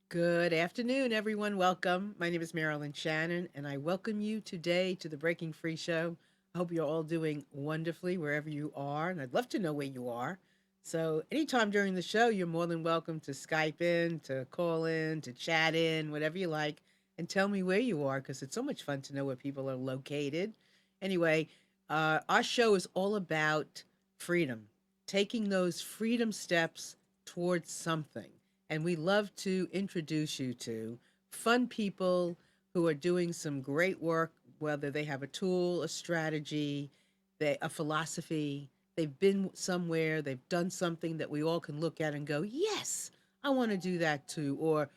Good afternoon, everyone. Welcome. My name is Marilyn Shannon, and I welcome you today to the Breaking Free Show. I hope you're all doing wonderfully wherever you are, and I'd love to know where you are. So, anytime during the show, you're more than welcome to Skype in, to call in, to chat in, whatever you like, and tell me where you are because it's so much fun to know where people are located. Anyway, our show is all about freedom, taking those freedom steps towards something. And we love to introduce you to fun people who are doing some great work, whether they have a tool, a strategy, a philosophy. They've been somewhere, they've done something that we all can look at and go, yes, I want to do that too. Or,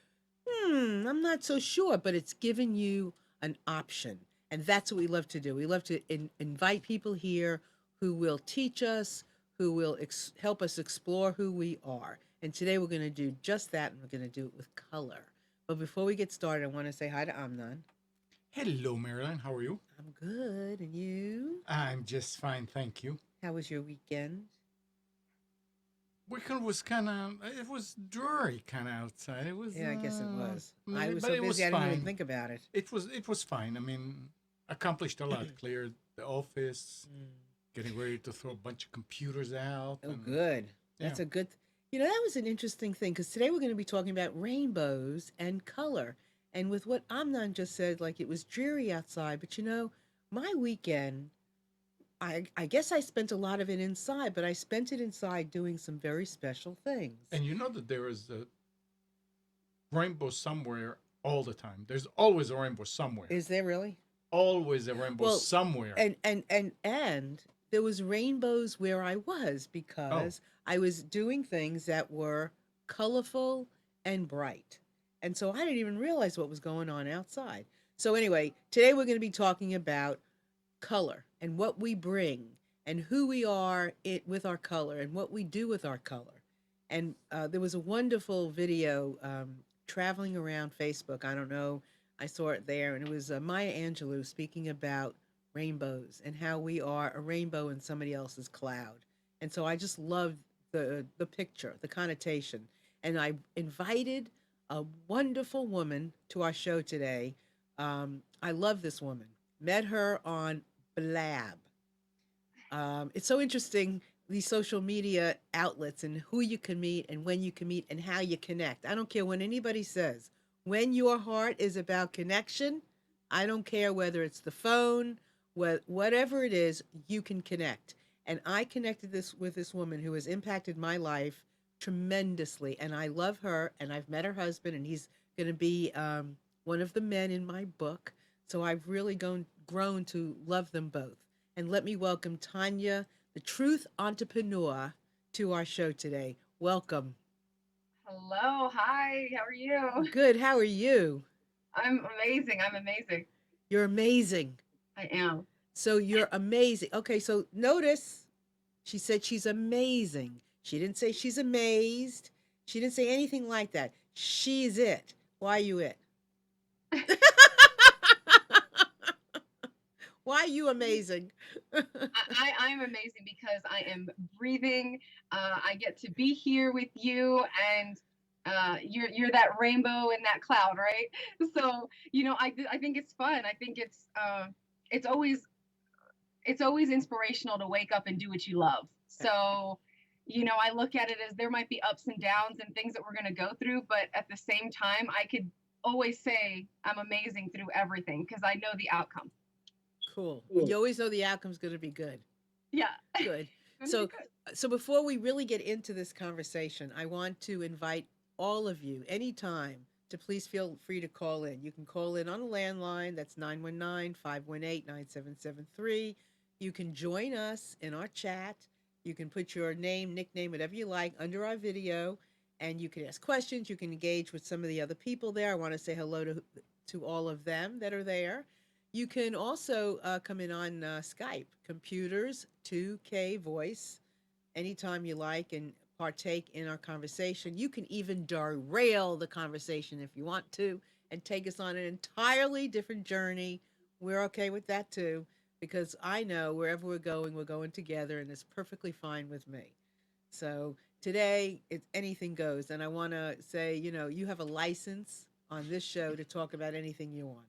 I'm not so sure, but it's given you an option. And that's what we love to do. We love to invite people here who will teach us, who will help us explore who we are. And today we're going to do just that, and we're going to do it with color. But before we get started, I want to say hi to Amnon. Hello, Marilyn. How are you? I'm good. And you? I'm just fine, thank you. How was your weekend? Weekend was it was dreary kind of outside. It was, Yeah, I guess it was. I was but so it was busy I didn't even fine. think about it. It was fine. I mean, accomplished a lot. Cleared the office, Mm. getting ready to throw a bunch of computers out, Oh, and good. yeah. That's a good. That was an interesting thing because today we're going to be talking about rainbows and color. And with what Amnon just said, like it was dreary outside, but my weekend, I guess I spent a lot of it inside, but I spent it inside doing some very special things. And you know that there is a rainbow somewhere all the time. There's always a rainbow somewhere. Is there really? Always a rainbow Well, somewhere. and there was rainbows where I was Oh, because I was doing things that were colorful and bright. And so I didn't even realize what was going on outside. So anyway, today we're going to be talking about color and what we bring and who we are with our color and what we do with our color. And there was a wonderful video traveling around Facebook. I don't know. I saw it there, and it was Maya Angelou speaking about rainbows and how we are a rainbow in somebody else's cloud. And so I just loved the picture, the connotation. And I invited a wonderful woman to our show today. I love this woman. Met her on Blab. It's so interesting, these social media outlets and who you can meet and when you can meet and how you connect. I don't care what anybody says. When your heart is about connection, I don't care whether it's the phone, whatever it is, you can connect. And I connected this with this woman who has impacted my life tremendously. And I love her. And I've met her husband, and he's going to be one of the men in my book. So I've really grown to love them both. And let me welcome Tanya, the truth entrepreneur, to our show today. Welcome. Hello, hi, how are you? Good. How are you? I'm amazing. I'm amazing. You're amazing. I am. So you're amazing. Okay, so notice she said she's amazing. She didn't say she's amazed. She didn't say anything like that. She's it. Why are you it? Why are you amazing? I'm amazing because I am breathing. I get to be here with you, and you're that rainbow in that cloud, right? So I think it's fun. I think it's always it's always inspirational to wake up and do what you love. So, I look at it as there might be ups and downs and things that we're going to go through, but at the same time, I could always say I'm amazing through everything because I know the outcome. Cool. And you always know the outcome's going to be good. Yeah, Good. it's going to be So, good. so before we really get into this conversation, I want to invite all of you anytime to please feel free to call in. You can call in on a landline. That's 919-518-9773. You can join us in our chat. You can put your name, nickname, whatever you like under our video, and you can ask questions. You can engage with some of the other people there. I want to say hello to all of them that are there. You can also come in on Skype, Computers 2K Voice, anytime you like and partake in our conversation. You can even derail the conversation if you want to and take us on an entirely different journey. We're okay with that too, because I know wherever we're going together, and it's perfectly fine with me. So today anything goes, and I want to say, you have a license on this show to talk about anything you want.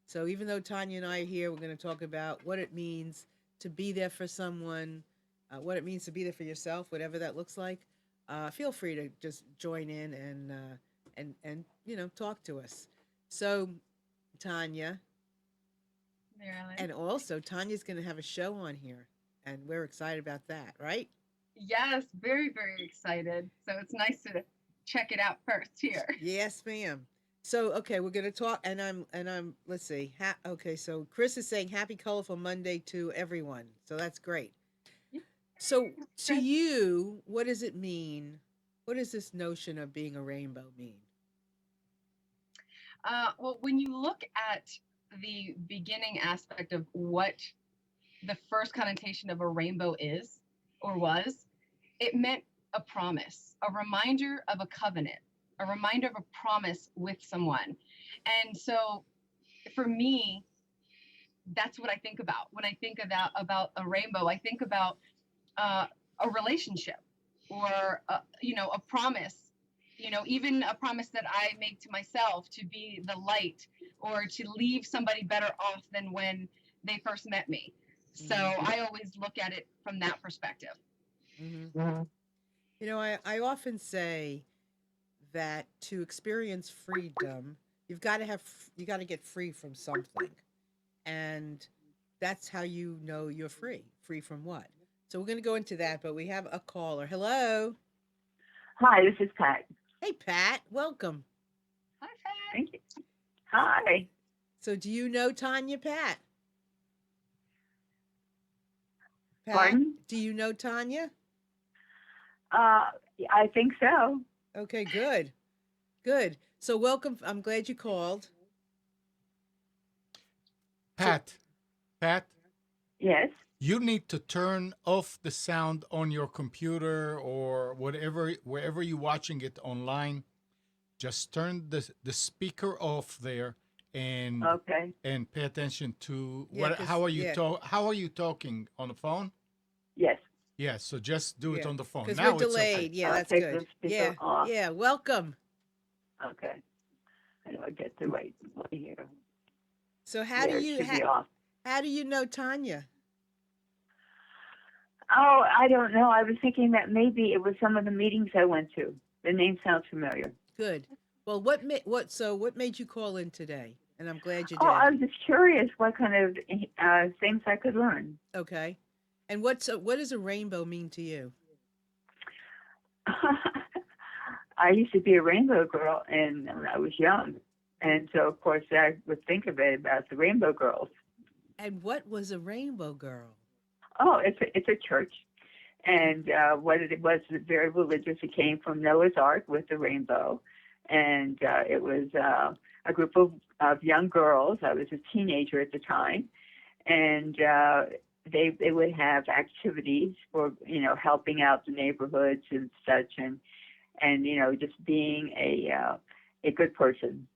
So even though Tanya and I are here, we're going to talk about what it means to be there for someone, what it means to be there for yourself, whatever that looks like. Feel free to just join in and talk to us. So Tanya, Marilyn. and also Tanya's going to have a show on here, and we're excited about that, right? Yes, very, very excited. So it's nice to check it out first here. Yes, ma'am. So okay, we're gonna talk, and I'm. Let's see. Okay, so Chris is saying Happy Colorful Monday to everyone. So that's great. So to Chris. you, what does it mean? What does this notion of being a rainbow mean? Well, when you look at the beginning aspect of what the first connotation of a rainbow is or was, it meant a promise, a reminder of a covenant, a reminder of a promise with someone. And so for me, that's what I think about when I think about a rainbow. I think about uh, a relationship or a promise, even a promise that I make to myself to be the light or to leave somebody better off than when they first met me. So Mm-hmm. I always look at it from that perspective. Mm-hmm. I often say that to experience freedom, you got to get free from something, and that's how you know you're free. Free from what? So we're going to go into that, but we have a caller. Hello. Hi, this is Pat. Hey, Pat. Welcome. Hi, Pat. Thank you. Hi. So do you know Tanya, Pat? Pat, Pardon? do you know Tanya? I think so. Okay, good. Good. So welcome. I'm glad you called. So, Pat, Yes. you need to turn off the sound on your computer or whatever, wherever you're watching it online. Just turn the speaker off there and Okay. pay attention to yeah, what. because, yeah, How are you talking on the phone? Yes. Yeah, so just do it yeah. on the phone. Because we're Now it's delayed. okay. Yeah, I'll that's take good. the Yeah, speaker off. yeah. Welcome. Okay. I know I get the right one here. So There, it should be off. how do you know Tanya? Oh, I don't know. I was thinking that maybe it was some of the meetings I went to. The name sounds familiar. Good. Well, what made you call in today? And I'm glad you Oh, did. I was just curious what kind of things I could learn. Okay. And what does a rainbow mean to you? I used to be a rainbow girl, and when I was young, and so of course I would think of it about the rainbow girls. And what was a rainbow girl? Oh, it's a church, and what it was very religious. It came from Noah's Ark with the rainbow, and it was a group of young girls. I was a teenager at the time, and they would have activities for helping out the neighborhoods and such, and just being a good person.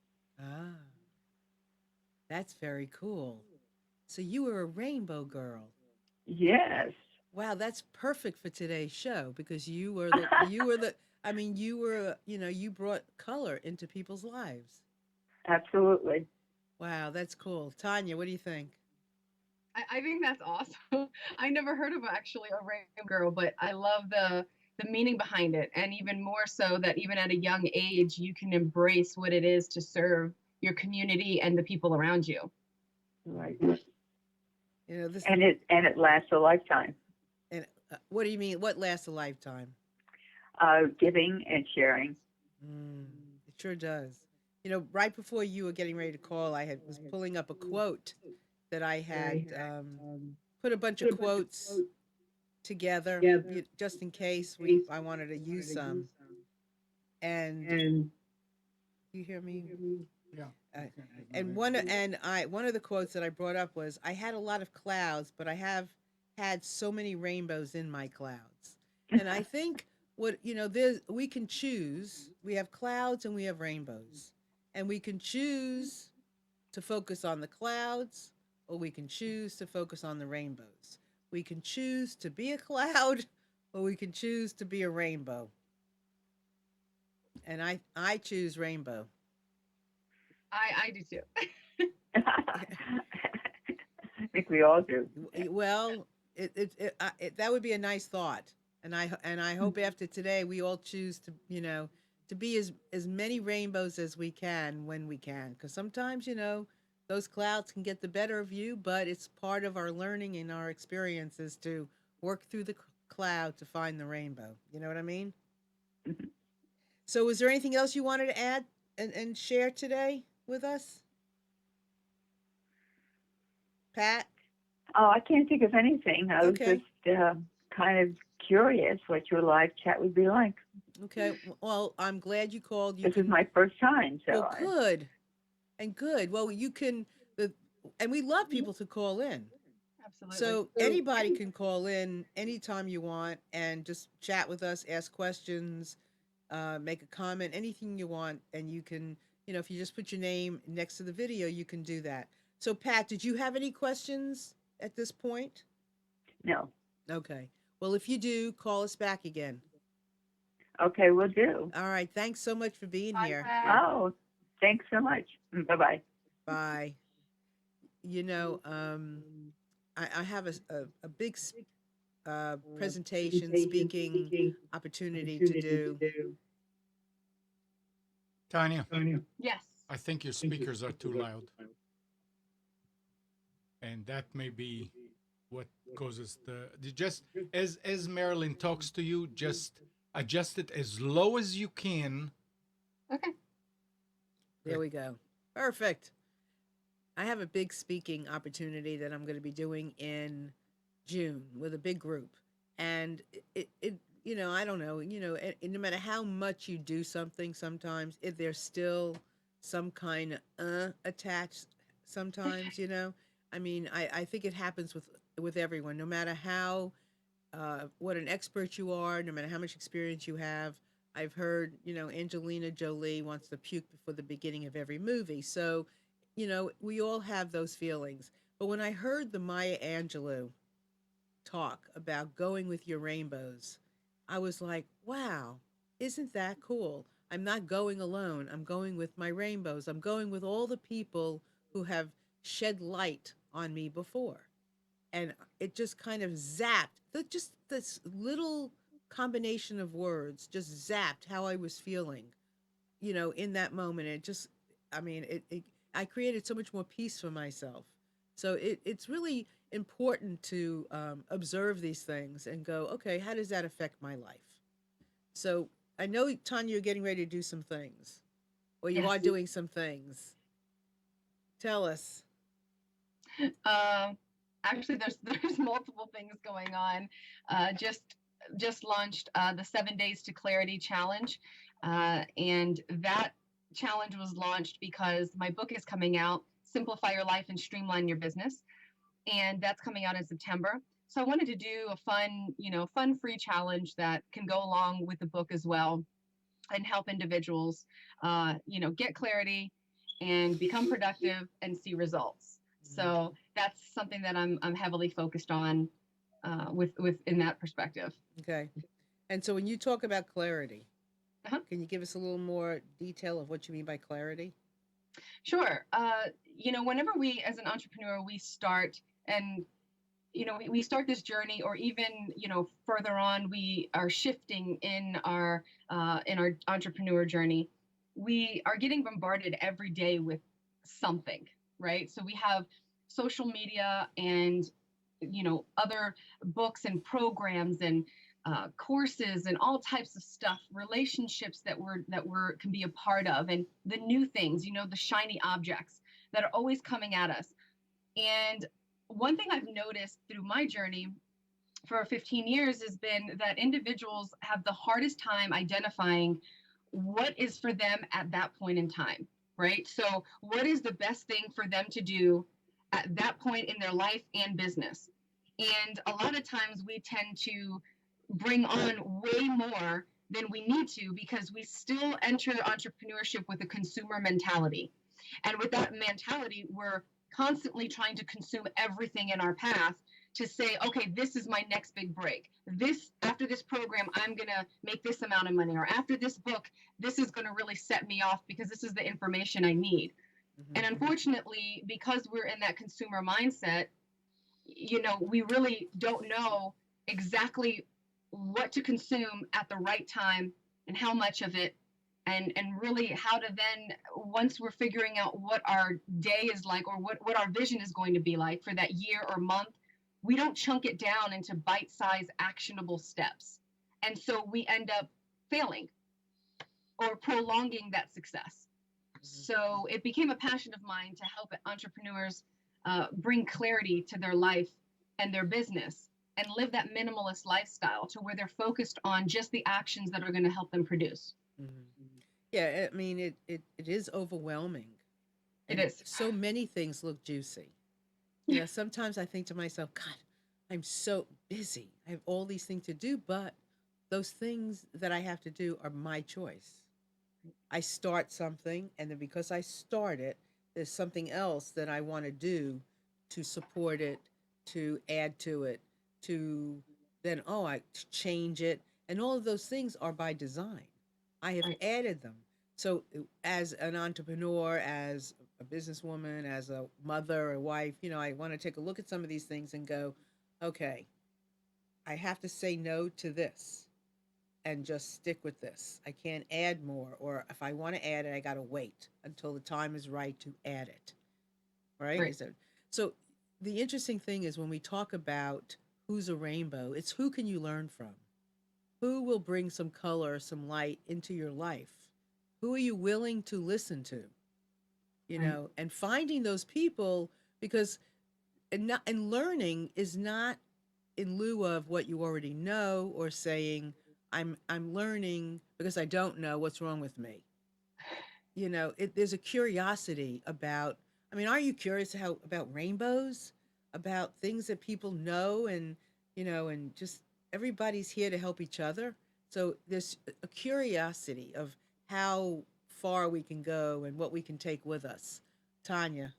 Ah, that's very cool. So you were a rainbow girl. Yes. Wow, that's perfect for today's show because you were the I mean you brought color into people's lives. Absolutely. Wow, that's cool. Tanya, what do you think? I think that's awesome. I never heard of actually a rainbow girl, but I love the meaning behind it, and even more so that even at a young age you can embrace what it is to serve your community and the people around you. Right. This And it lasts a lifetime. and what do you mean? What lasts a lifetime? Giving and sharing. Mm, it sure does. Right before you were getting ready to call, was pulling up a quote that I had put a bunch of quotes together just in case I wanted to use some. And you hear me? Yeah. Uh, and one of the quotes that I brought up was, I had a lot of clouds, but I have had so many rainbows in my clouds. And I think we can choose. We have clouds and we have rainbows, and we can choose to focus on the clouds, or we can choose to focus on the rainbows. We can choose to be a cloud, Well, we can choose to be a rainbow, and I choose rainbow. I do too. I think we all do. Well, that would be a nice thought, and I hope after today we all choose to to be as many rainbows as we can when we can, because sometimes those clouds can get the better of you, but it's part of our learning and our experiences to work through the cloud to find the rainbow. You know what I mean? Mhm. So, was there anything else you wanted to add and share today with us, Pat? Oh, I can't think of anything. I was Okay. just kind of curious what your live chat would be like. Okay. Well, I'm glad you called. You This is can. my first time, so Well, good and good. Well, you can. The and we love people to call in. Absolutely. So anybody can call in anytime you want and just chat with us, ask questions, make a comment, anything you want, and you can. If you just put your name next to the video, you can do that. So, Pat, did you have any questions at this point? no. Okay. Well, if you do, call us back again. Okay, we'll do. All right. Thanks so much for being Bye, here. Pat. Oh, thanks so much. Bye bye. Bye. You know, I have a big presentation speaking opportunity to do. Tanya, Yes. I think your speakers are too loud, and that may be what causes just as Marilyn talks to you, just adjust it as low as you can. Okay. There Good. we go. Perfect. I have a big speaking opportunity that I'm going to be doing in June with a big group. And I don't know, no matter how much you do something, sometimes if there's still some kind of attached sometimes, I mean, I think it happens with everyone, no matter how what an expert you are, no matter how much experience you have. I've heard, Angelina Jolie wants to puke before the beginning of every movie. So, we all have those feelings. But when I heard the Maya Angelou talk about going with your rainbows, I was like, wow, isn't that cool? I'm not going alone. I'm going with my rainbows. I'm going with all the people who have shed light on me before. And it just kind of zapped, just this little combination of words just zapped how I was feeling, in that moment. It just, I mean, I created so much more peace for myself. So it's really important to observe these things and go, okay, how does that affect my life? So I know, Tanya, you're getting ready to do some things, or you are Yes. doing some things. Tell us. Um, Actually, there's multiple things going on. Just launched the 7 Days to Clarity challenge, and that challenge was launched because my book is coming out, Simplify Your Life and Streamline Your Business, and that's coming out in September. So I wanted to do a fun free challenge that can go along with the book as well, and help individuals, get clarity and become productive and see results. So that's something that I'm heavily focused on with in that perspective. Okay. And so when you talk about clarity, Uh-huh. can you give us a little more detail of what you mean by clarity? Sure. Whenever we as an entrepreneur we start and we start this journey, or even further on we are shifting in our entrepreneur journey, we are getting bombarded every day with something, right? So we have social media and other books and programs and courses and all types of stuff, relationships that we're can be a part of, and the new things, the shiny objects that are always coming at us. And one thing I've noticed through my journey for 15 years has been that individuals have the hardest time identifying what is for them at that point in time, right? So, what is the best thing for them to do at that point in their life and business? And a lot of times we tend to bring on way more than we need to because we still enter entrepreneurship with a consumer mentality. And with that mentality, we're constantly trying to consume everything in our path to say, okay, this is my next big break. This, after this program, I'm going to make this amount of money, or after this book, this is going to really set me off because this is the information I need. And Mm-hmm. unfortunately, because we're in that consumer mindset, we really don't know exactly what to consume at the right time and how much of it, and really how to then, once we're figuring out what our day is like, or what our vision is going to be like for that year or month, we don't chunk it down into bite-sized actionable steps. And so we end up failing or prolonging that success. So it became a passion of mine to help entrepreneurs bring clarity to their life and their business, and live that minimalist lifestyle to where they're focused on just the actions that are going to help them produce. Mm-hmm. Yeah, I mean, it is overwhelming, It and is. so many things look juicy. Sometimes I think to myself, God, I'm so busy. I have all these things to do, but those things that I have to do are my choice. I start something, and then because I start it, there's something else that I want to do to support it, to add to it, to then, oh, I change it. And all of those things are by design. I have Right. added them. So, as an entrepreneur, as a businesswoman, as a mother, a wife, I want to take a look at some of these things and go, okay, I have to say no to this and just stick with this. I can't add more. Or if I want to add it, I got to wait until the time is right to add it. Right? Right. Is it so? The interesting thing is when we talk about who's a rainbow, it's who can you learn from? Who will bring some color, some light into your life? Who are you willing to listen to? Right. And finding those people, because and learning is not in lieu of what you already know, or saying I'm learning because I don't know what's wrong with me. There's a curiosity about. I mean, are you curious about rainbows, about things that people know, and just everybody's here to help each other. So there's a curiosity of how far we can go and what we can take with us. Tanya,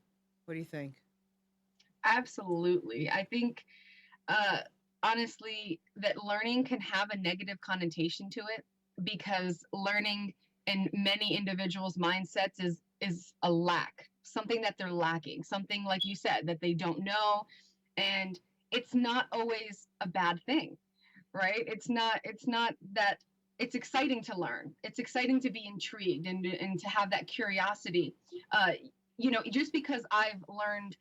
what do you think? Absolutely. I think, uh, honestly, that learning can have a negative connotation to it, because learning in many individuals' mindsets is a lack, something that they're lacking, something like you said that they don't know, and it's not always a bad thing, right? It's not that. It's exciting to learn. It's exciting to be intrigued, and to have that curiosity. Just because I've learned,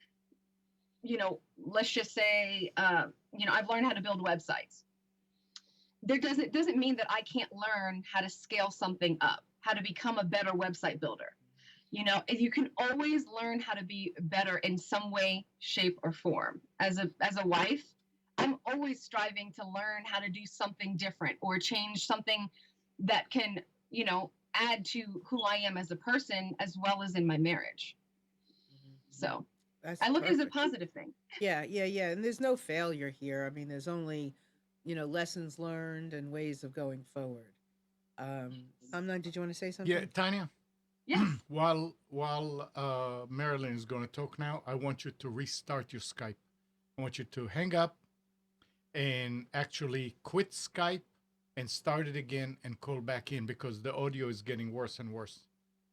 let's just say, I've learned how to build websites. There doesn't mean that I can't learn how to scale something up, how to become a better website builder. You can always learn how to be better in some way, shape, or form. As a wife, I'm always striving to learn how to do something different, or change something that can, add to who I am as a person, as well as in my marriage. Mhm. So That's I look at it as a perfect. positive thing. Yeah, yeah, yeah. And there's no failure here. I mean, there's only, lessons learned and ways of going forward. Amnon, did you want to say Yeah, something? Tanya. Yes. while Marilyn is going to talk now, I want you to restart your Skype. I want you to hang up and actually quit Skype and start it again and call back in, because the audio is getting worse and worse.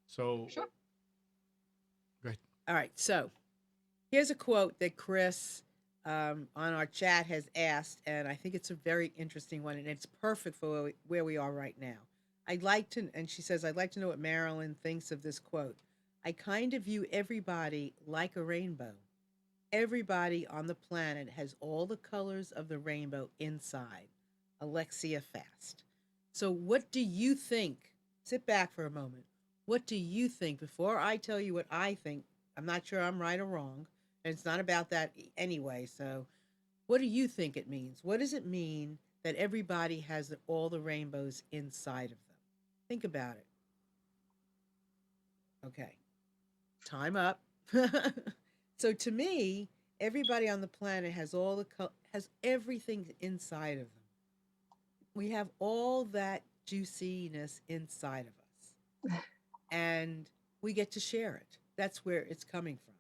So, Sure. go ahead. All right. So here's a quote that Chris on our chat has asked, and I think it's a very interesting one, and it's perfect for where we are right now. And she says, I'd like to know what Marilyn thinks of this quote. I kind of view everybody like a rainbow. Everybody on the planet has all the colors of the rainbow inside. Alexia Fast. So, what do you think? Sit back for a moment. What do you think? Before I tell you what I think, I'm not sure I'm right or wrong. And it's not about that anyway. So, what do you think it means? What does it mean that everybody has all the rainbows inside of them? Think about it. Okay, time up. So to me, everybody on the planet has has everything inside of them. We have all that juiciness inside of us, and we get to share it. That's where it's coming from.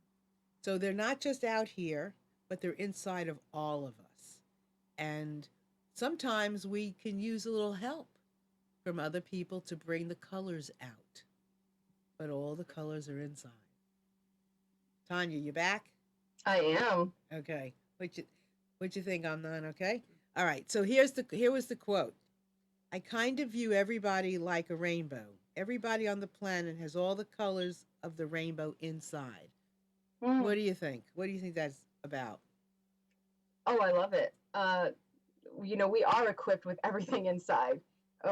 So they're not just out here. but they're inside of all of us. And sometimes we can use a little help from other people to bring the colors out, but all the colors are inside. Tanya, you back? I am. Okay. What you think on that? Okay. All right. So here was the quote. I kind of view everybody like a rainbow. Everybody on the planet has all the colors of the rainbow inside. Mm. What do you think? What do you think that's about? Oh, I love it. We are equipped with everything inside.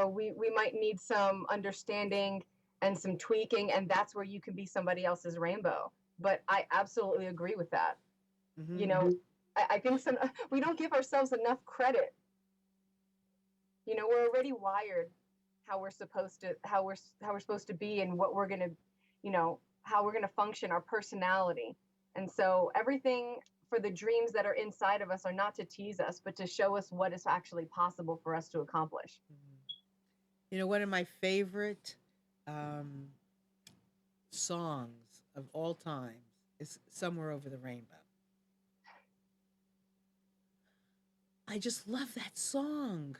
We might need some understanding and some tweaking, and that's where you can be somebody else's rainbow. But I absolutely agree with that. Mm-hmm. You know, I think we don't give ourselves enough credit. We're already wired how we're supposed to be, and what we're gonna, how we're gonna function, our personality. And so everything for the dreams that are inside of us are not to tease us, but to show us what is actually possible for us to accomplish. One of my favorite um, songs of all time is "Somewhere Over the Rainbow." I just love that song.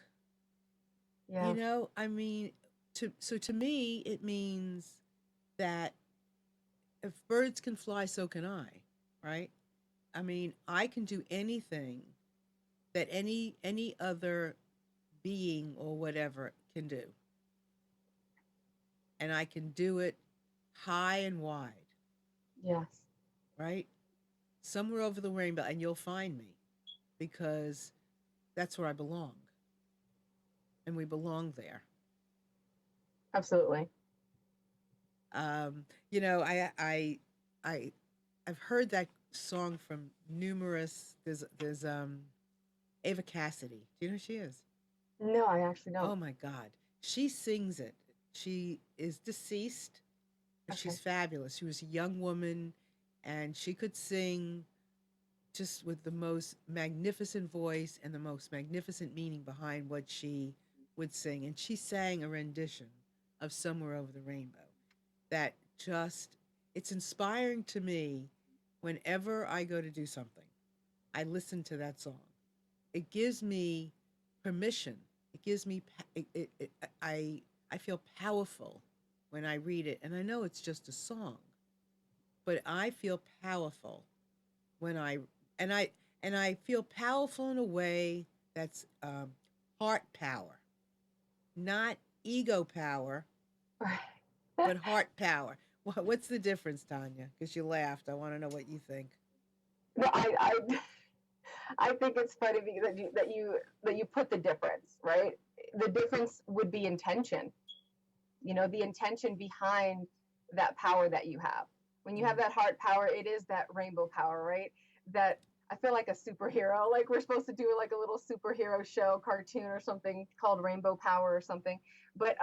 Yeah. I mean, to me, it means that if birds can fly, so can I, right? I mean, I can do anything that any other being or whatever can do, and I can do it high and wide, Yes. right? Somewhere over the rainbow, and you'll find me because that's where I belong, and we belong there. Absolutely. Um, you know, I I've heard that song from numerous. There's Ava Cassidy. Do you know who she is? No, I actually Oh don't. my God, she sings it. She is deceased, but Okay. she's fabulous. She was a young woman, and she could sing just with the most magnificent voice and the most magnificent meaning behind what she would sing. And she sang a rendition of "Somewhere Over the Rainbow" that just it's inspiring to me whenever I go to do something. I listen to that song. It gives me permission. It gives me I feel powerful when I read it, and I know it's just a song, but I feel powerful when and I I feel powerful in a way that's heart power, not ego power, but heart power. What's the difference, Tanya? Because you laughed. I want to know what you think. No, I think it's funny because that you put the difference, right? The difference would be intention. The intention behind that power that you have. When you have Mm. that heart power, it is that rainbow power, right? That I feel like a superhero. Like we're supposed to do like a little superhero show, cartoon or something called Rainbow Power or something. But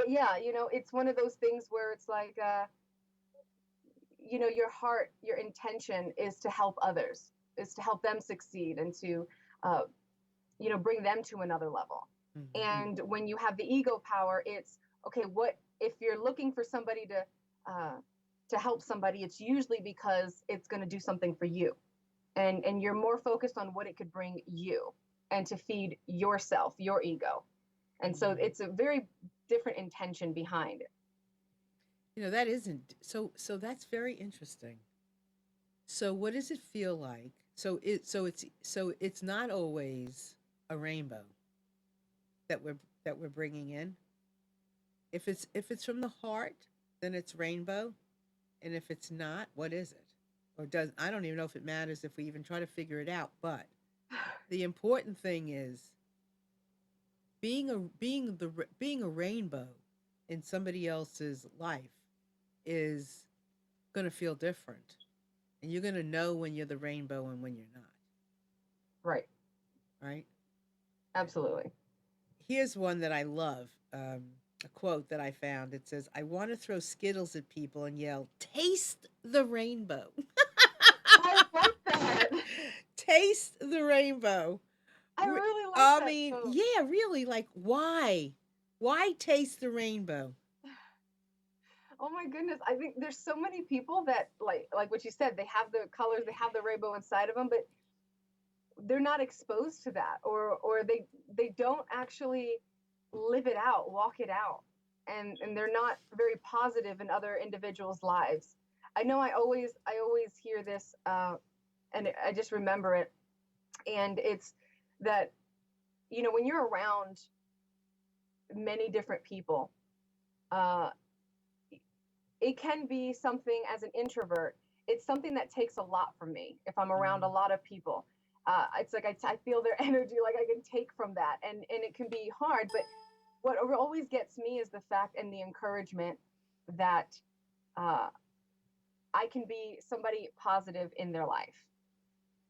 yeah, it's one of those things where it's like your heart, your intention is to help others, is to help them succeed and to uh, bring them to another level. Mhm. And when you have the ego power, it's okay. What if you're looking for somebody to help somebody? It's usually because it's going to do something for you, and you're more focused on what it could bring you and to feed yourself, your ego. And so Mhm. it's a very different intention behind it. That isn't so that's very interesting. So what does it feel like? So it's not always a rainbow that we're bringing in. If it's from the heart, then it's rainbow, and if it's not, what is it? Or does I don't even know if it matters if we even try to figure it out, but the important thing is being a rainbow in somebody else's life is going to feel different, and you're going to know when you're the rainbow and when you're not, Right. right? Absolutely. Here's one that I love, a quote that I found. It says, "I want to throw Skittles at people and yell, 'Taste the rainbow.'" I like that. Taste the rainbow. I really like I that mean, quote. yeah, really, like, why taste the rainbow? Oh my goodness. I think there's so many people that like what you said, they have the colors, they have the rainbow inside of them, but they're not exposed to that, or they don't actually live it out, walk it out. And they're not very positive in other individuals' lives. I know I always hear this and I just remember it, and it's that when you're around many different people, uh, it can be something as an introvert. It's something that takes a lot from me if I'm around a Mm-hmm. lot of people. It's like I feel their energy, like I can take from that, and it can be hard. But what always gets me is the fact and the encouragement that uh, I can be somebody positive in their life,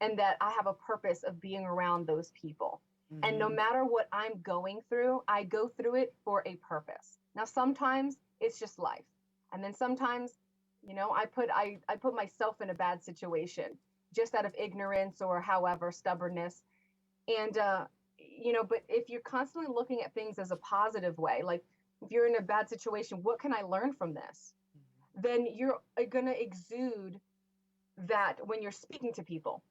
and that I have a purpose of being around those people. And no Mm-hmm. matter what I'm going through, I go through it for a purpose. Now, sometimes it's just life. And then sometimes, I put myself in a bad situation just out of ignorance or however, stubbornness. And, but if you're constantly looking at things as a positive way, like if you're in a bad situation, what can I learn from this? Then you're going to exude that when you're speaking to people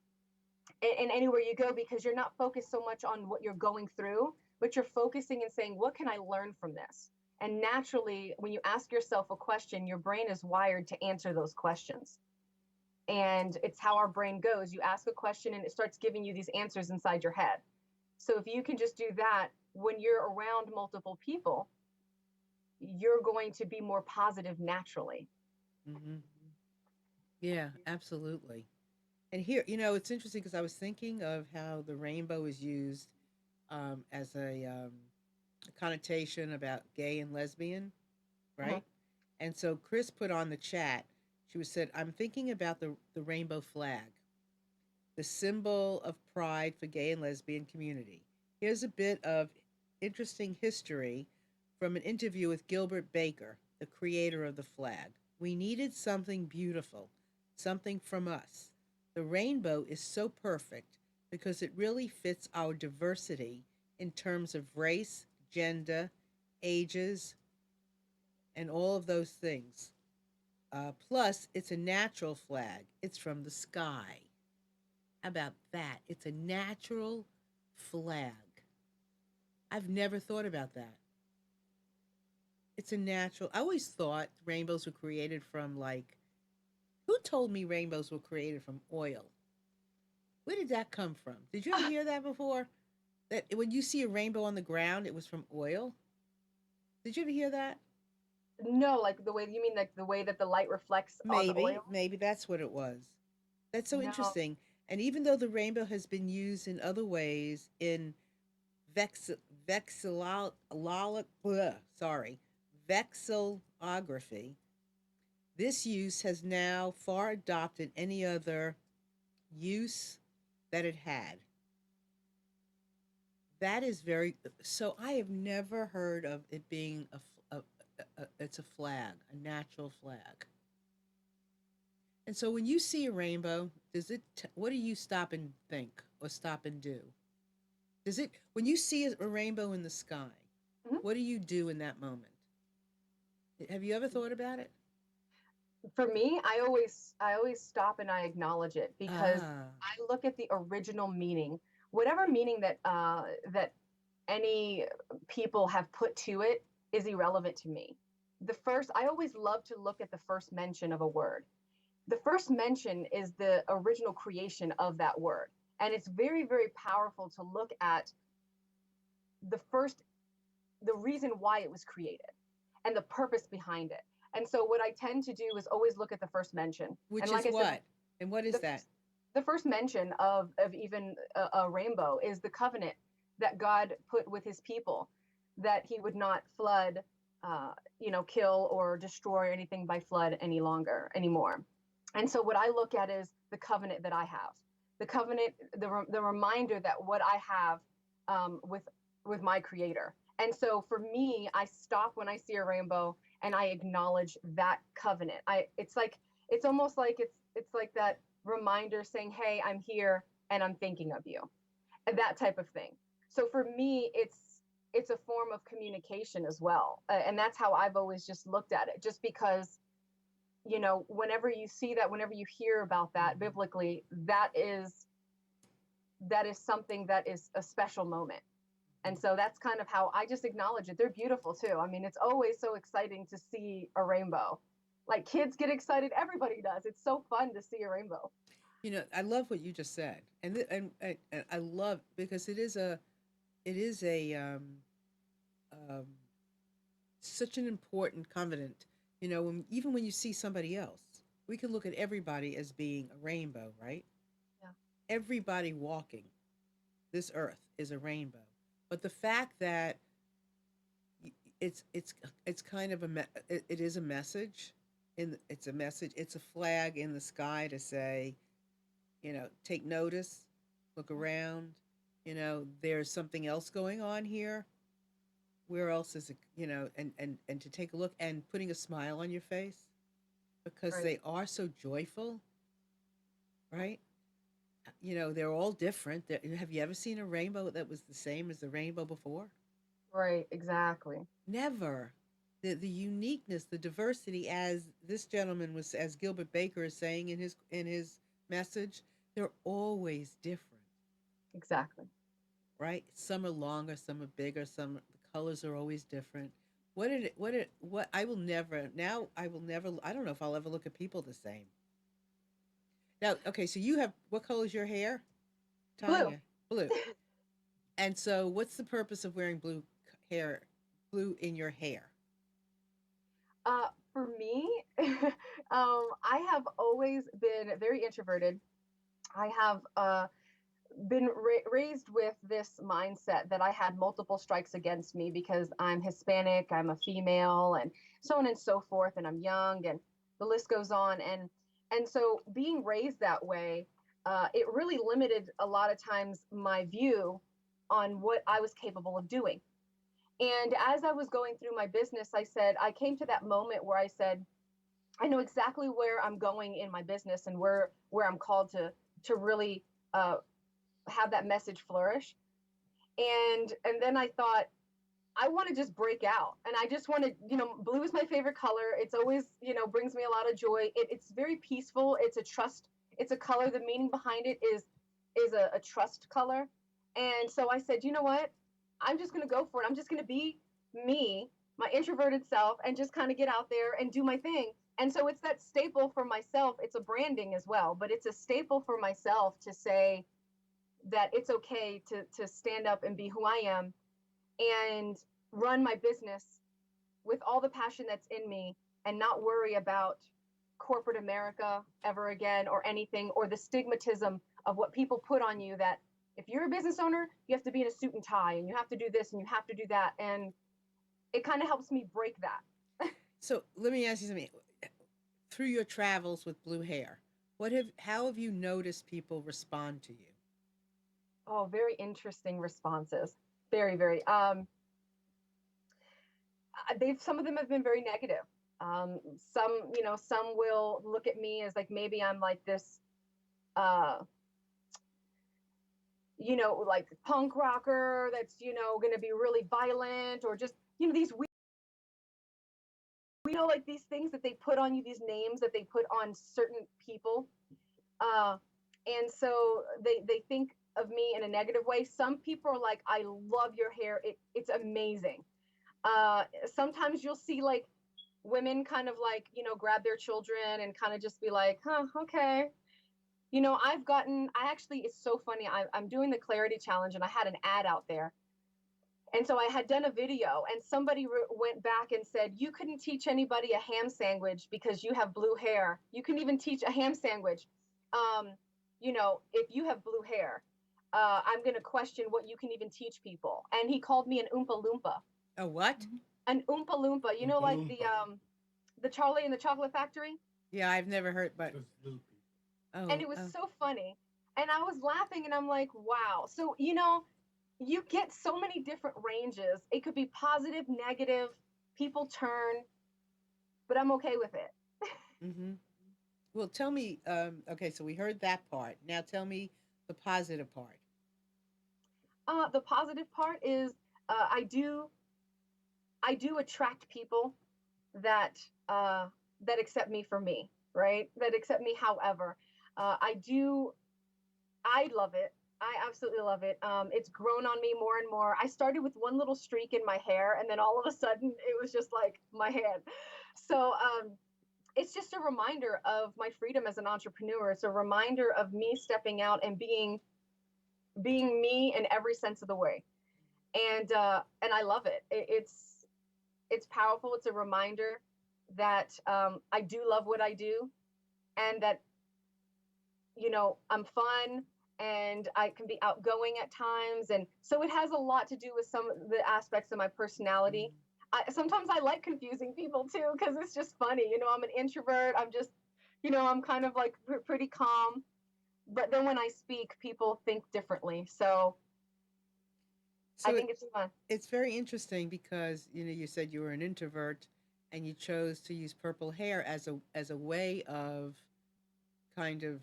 and anywhere you go, because you're not focused so much on what you're going through, but you're focusing and saying, what can I learn from this? And naturally, when you ask yourself a question, your brain is wired to answer those questions. And it's how our brain goes. You ask a question and it starts giving you these answers inside your head. So if you can just do that when you're around multiple people, you're going to be more positive naturally. Mm-hmm. Yeah, absolutely. And here, it's interesting because I was thinking of how the rainbow is used as a connotation about gay and lesbian, Mhm. right? And so Chris put on the chat, she was said, I'm thinking about the rainbow flag, the symbol of pride for gay and lesbian community. Here's a bit of interesting history from an interview with Gilbert Baker, the creator of the flag. We needed something beautiful, something from us. The rainbow is so perfect because it really fits our diversity in terms of race, gender, ages, and all of those things. Plus, it's a natural flag. It's from the sky. How about that? It's a natural flag. I've never thought about that. It's a natural. I always thought rainbows were created from like, who told me rainbows were created from oil? Where did that come from? Did you ever hear that before? That when you see a rainbow on the ground, it was from oil? Did you ever hear that? No, like the way you mean, like the way that the light reflects on the Maybe, oil? maybe that's what it was. That's so No. interesting. And even though the rainbow has been used in other ways in vex vexillol sorry vexillography, this use has now far adopted any other use that it had. That is very so. I have never heard of it being it's a flag, a natural flag. And so when you see a rainbow, what do you stop and think or stop and do? Does it when you see a rainbow in the sky? Mhm. What do you do in that moment? Have you ever thought about it? For me, I always stop and I acknowledge it, because Ah, I look at the original meaning, whatever meaning that any people have put to it is irrelevant to me. I always love to look at the first mention of a word. The first mention is the original creation of that word, and it's very, very powerful to look at the first the reason why it was created and the purpose behind it. And so what I tend to do is always look at the first mention. And which like is I said, what? And what is the that? first the first mention of even a rainbow is the covenant that God put with his people, that he would not flood, kill or destroy anything by flood anymore. And so what I look at is the covenant that I have, the covenant, the reminder that what I have with my creator. And so for me, I stop when I see a rainbow and I acknowledge that covenant. It's almost like it's like that reminder saying, "Hey, I'm here and I'm thinking of you," and that type of thing. So for me, it's a form of communication as well. And that's how I've always just looked at it. Just because, whenever you see that, whenever you hear about that biblically, that is something that is a special moment. And so that's kind of how I just acknowledge it. They're beautiful too. I mean, it's always so exciting to see a rainbow. Like kids get excited, everybody does. It's so fun to see a rainbow. I love what you just said, and I love because it is a um, such an important covenant. Even when you see somebody else, we can look at everybody as being a rainbow, right? Yeah. Everybody walking this earth is a rainbow. But the fact that it's kind of it is a message, it's a message, it's a flag in the sky to say, take notice, look around, there's something else going on here. Where else is it, and to take a look and putting a smile on your face because Right. they are so joyful, right? They're all different. Have you ever seen a rainbow that was the same as the rainbow before? Right. Exactly. Never. The uniqueness, the diversity, as this gentleman was, as Gilbert Baker is saying in his message, they're always different, Exactly. right? Some are longer, some are bigger, some the colors are always different. What I will never now I will never I don't know if I'll ever look at people the same. Now, okay, so you have what color is your hair, Blue. Tanya? Blue. And so what's the purpose of wearing hair, blue in your hair? For me, I have always been very introverted. I have been raised with this mindset that I had multiple strikes against me because I'm Hispanic, I'm a female, and so on and so forth, and I'm young, and the list goes on. And so being raised that way, it really limited a lot of times my view on what I was capable of doing. And as I was going through my business, I came to that moment where I said, I know exactly where I'm going in my business and where I'm called to really uh, have that message flourish. And then I thought, I want to just break out, and I just want to, blue is my favorite color. It's always, brings me a lot of joy. It's very peaceful. It's a trust. It's a color. The meaning behind it is a trust color. And so I said, you know what? I'm just going to go for it. I'm just going to be me, my introverted self, and just kind of get out there and do my thing. And so it's that staple for myself. It's a branding as well, but it's a staple for myself to say that it's okay to stand up and be who I am and run my business with all the passion that's in me and not worry about corporate America ever again or anything or the stigmatism of what people put on you that if you're a business owner, you have to be in a suit and tie and you have to do this and you have to do that. And it kind of helps me break that. So let me ask you something. Through your travels with blue hair, how have you noticed people respond to you? Oh, very interesting responses. Very, very. They've some of them have been very negative. Some will look at me as like maybe I'm like this uh like punk rocker that's, going to be really violent or just, these we know like these things that they put on you, these names that they put on certain people. Uh, and so they think of me in a negative way. Some people are like, I love your hair. It's amazing. Sometimes you'll see like women kind of like, grab their children and kind of just be like, huh, okay. I actually, it's so funny. I'm doing the clarity challenge and I had an ad out there. And so I had done a video and somebody went back and said, you couldn't teach anybody a ham sandwich because you have blue hair. You can even teach a ham sandwich. Um, if you have blue hair, I'm going to question what you can even teach people. And he called me an Oompa Loompa. A what? An Oompa Loompa, Oompa like Loompa. the Charlie and the Chocolate Factory. Yeah, I've never heard, but Those little people. And oh, it was oh. so funny. And I was laughing and I'm like, wow. So, you get so many different ranges. It could be positive, negative, people turn, but I'm okay with it. Mm-hmm. Well, tell me. Okay, so we heard that part. Now, tell me the positive part. The positive part is I do attract people that that accept me for me, right? That accept me however. I do. I love it. I absolutely love it. It's grown on me more and more. I started with one little streak in my hair, and then all of a sudden, it was just like my head. So it's just a reminder of my freedom as an entrepreneur. It's a reminder of me stepping out and being me in every sense of the way. And I love it. It's powerful. It's a reminder that I do love what I do, and that I'm fun and I can be outgoing at times. And so it has a lot to do with some of the aspects of my personality. Sometimes I like confusing people too, because it's just funny. I'm an introvert. I'm kind of like pretty calm. But then when I speak, people think differently. So I So think it's fun. it's very interesting because you said you were an introvert and you chose to use purple hair as a way of kind of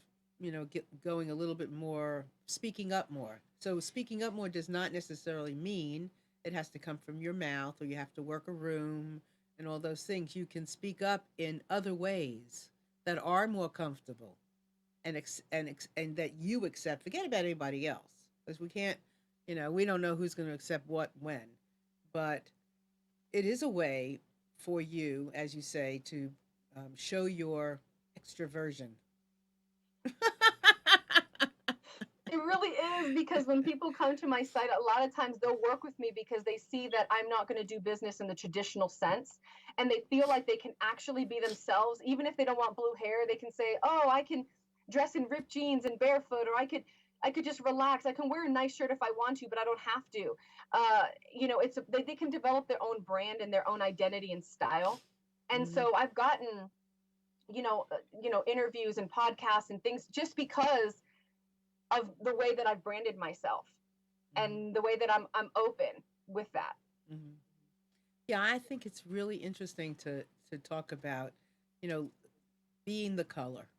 going a little bit more, speaking up more. So speaking up more does not necessarily mean it has to come from your mouth or you have to work a room and all those things. You can speak up in other ways that are more comfortable and that you accept. Forget about anybody else, because we can't, we don't know who's going to accept what when. But it is a way for you, as you say, to show your extroversion. It really is, because when people come to my site, a lot of times they'll work with me because they see that I'm not going to do business in the traditional sense. And they feel like they can actually be themselves. Even if they don't want blue hair, they can say, oh, I can dress in ripped jeans and barefoot, or I could just relax. I can wear a nice shirt if I want to, but I don't have to. They can develop their own brand and their own identity and style. And Mhm. so I've gotten, interviews and podcasts and things just because of the way that I've branded myself Mhm. and the way that I'm open with that. Mhm. Yeah, I think it's really interesting to talk about, you know, being the color,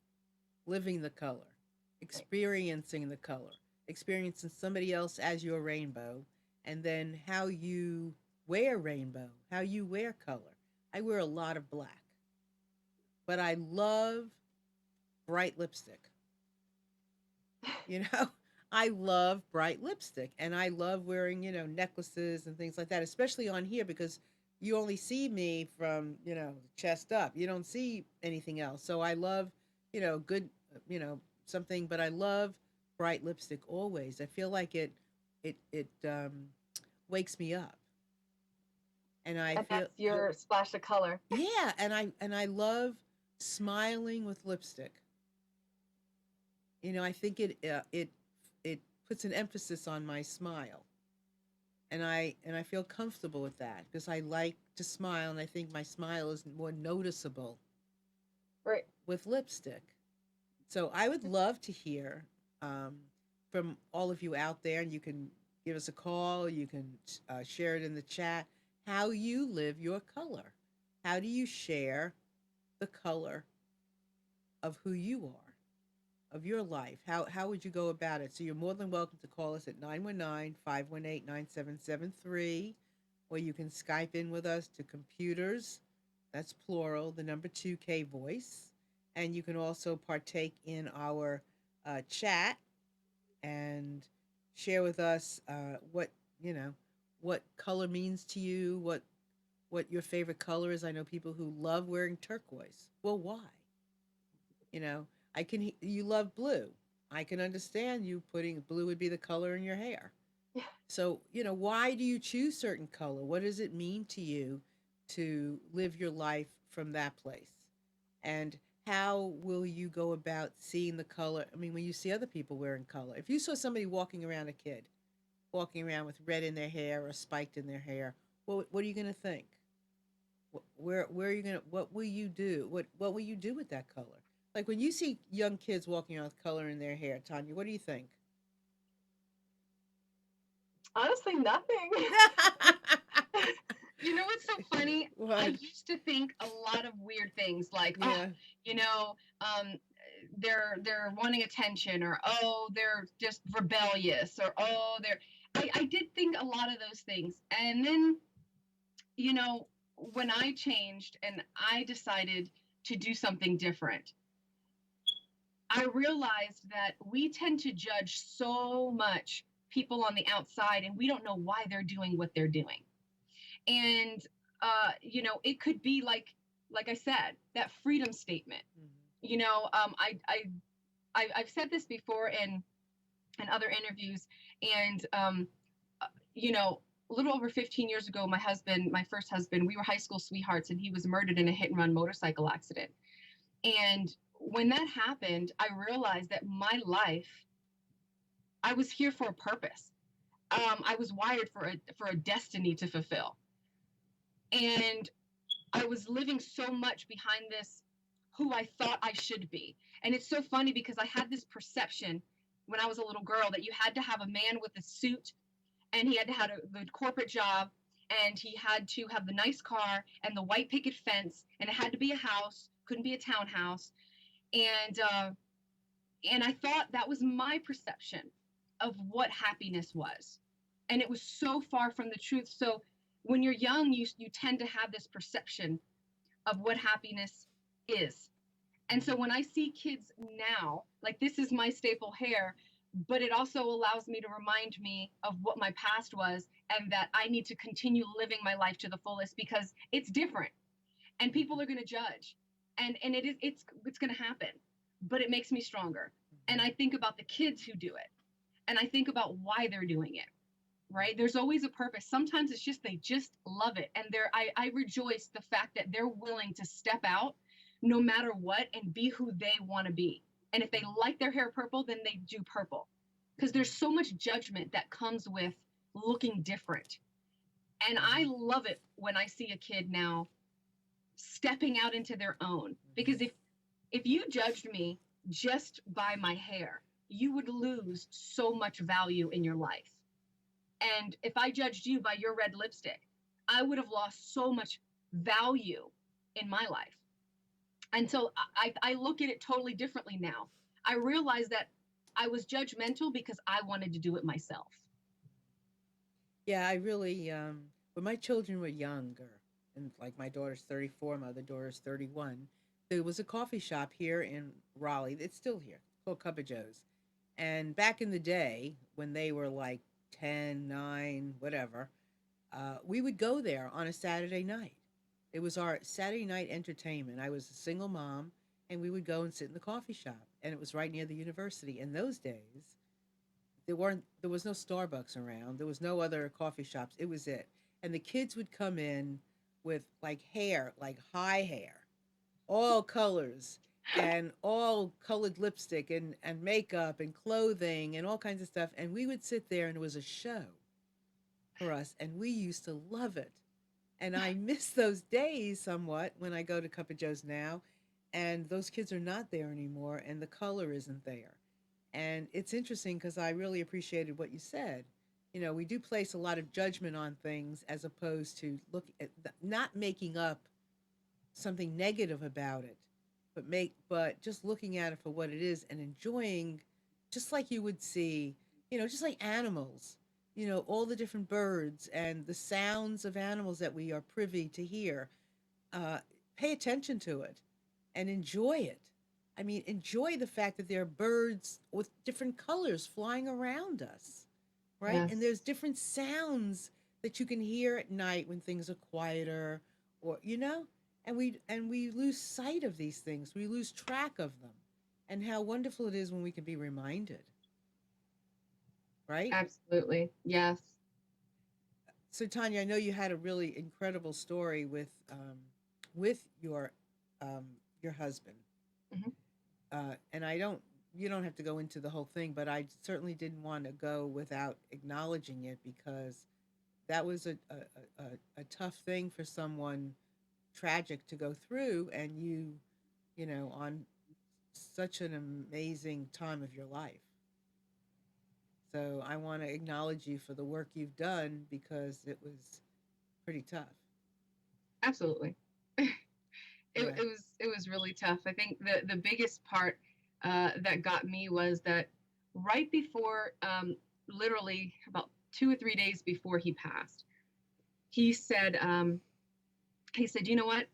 living the color, Right. experiencing the color, experiencing somebody else as your rainbow, and then how you wear rainbow, how you wear color. I wear a lot of black, but I love bright lipstick. You know, I love bright lipstick and I love wearing, necklaces and things like that, especially on here because you only see me from, chest up. You don't see anything else. So I love, good, something, but I love bright lipstick always. I feel like it wakes me up. And I And feel, that's your splash of color. yeah, and I love smiling with lipstick. I think it puts an emphasis on my smile, and I feel comfortable with that because I like to smile, and I think my smile is more noticeable Right. with lipstick. So I would love to hear um, from all of you out there, and you can give us a call. You can share it in the chat. How you live your color? How do you share the color of who you are? Of your life. How would you go about it? So you're more than welcome to call us at 919-518-9773, or you can Skype in with us to computers. That's plural, the number 2K voice. And you can also partake in our chat and share with us you know, what color means to you, what your favorite color is. I know people who love wearing turquoise. Well, why? You know, you love blue. I can understand you putting blue would be the color in your hair. Yeah. So, why do you choose certain color? What does it mean to you to live your life from that place? And how will you go about seeing the color? I mean, when you see other people wearing color, if you saw somebody walking around, a kid walking around with red in their hair or spiked in their hair, what are you going to think? Where are you gonna? What will you do? What will you do with that color? Like when you see young kids walking around with color in their hair, Tanya, what do you think? Honestly, nothing. You know what's so funny? I What? used to think a lot of weird things like, oh, Yeah. you know, um, they're wanting attention, or oh, they're just rebellious, or oh, they're. I did think a lot of those things. And then, you know, when I changed and I decided to do something different, I realized that we tend to judge so much people on the outside and we don't know why they're doing what they're doing. And you know, it could be like I said, that freedom statement. Mm-hmm. You know, I've said this before in other interviews, and you know, a little over 15 years ago, my husband, my first husband, we were high school sweethearts, and he was murdered in a hit and run motorcycle accident. And when that happened, I realized that my life, I was here for a purpose. I was wired for a destiny to fulfill, and I was living so much behind this who I thought I should be. And it's so funny because I had this perception when I was a little girl that you had to have a man with a suit, and he had to have the corporate job, and he had to have the nice car and the white picket fence, and it had to be a house, couldn't be a townhouse. And I thought that was my perception of what happiness was, and it was so far from the truth. So when you're young, you tend to have this perception of what happiness is. And so when I see kids now, like, this is my staple hair, but it also allows me to remind me of what my past was, and that I need to continue living my life to the fullest because it's different and people are going to judge. And it's going to happen, but it makes me stronger. And I think about the kids who do it, and I think about why they're doing it. Right? There's always a purpose. Sometimes it's just they just love it, and I rejoice the fact that they're willing to step out no matter what and be who they want to be. And if they like their hair purple, then they do purple, because there's so much judgment that comes with looking different. And I love it when I see a kid now stepping out into their own, because if you judged me just by my hair, you would lose so much value in your life. And if I judged you by your red lipstick, I would have lost so much value in my life. And so I look at it totally differently now. I realize that I was judgmental because I wanted to do it myself. Yeah, I really, when my children were younger, and like my daughter's 34, my other daughter's 31, there was a coffee shop here in Raleigh. It's still here, called Cup of Joe's. And back in the day, when they were like 10, 9, whatever, we would go there on a Saturday night. It was our Saturday night entertainment. I was a single mom, and we would go and sit in the coffee shop. And it was right near the university. In those days, there was no Starbucks around. There was no other coffee shops. It was it. And the kids would come in with like hair, like high hair, all colors, and all colored lipstick and makeup and clothing and all kinds of stuff. And we would sit there, and it was a show for us, and we used to love it. And I miss those days somewhat when I go to Cup of Joe's now, and those kids are not there anymore, and the color isn't there. And it's interesting because I really appreciated what you said. You know, we do place a lot of judgment on things as opposed to look at not making up something negative about it, but just looking at it for what it is and enjoying, just like you would see, just like animals, all the different birds and the sounds of animals that we are privy to hear. uh, Pay attention to it and enjoy it. I mean, enjoy the fact that there are birds with different colors flying around us, right? And Yes. there's different sounds that you can hear at night when things are quieter, or and we lose sight of these things. We lose track of them, and how wonderful it is when we can be reminded, right? Absolutely. Yes. So Tanya, I know you had a really incredible story with um, your husband, Mhm. and I don't. You don't have to go into the whole thing, but I certainly didn't want to go without acknowledging it because that was a tough thing for someone tragic to go through, and on such an amazing time of your life. So I want to acknowledge you for the work you've done because it was pretty tough. Absolutely. Yeah. It was really tough. I think the biggest part that got me was that right before, literally about 2 or 3 days before he passed. He said, you know what?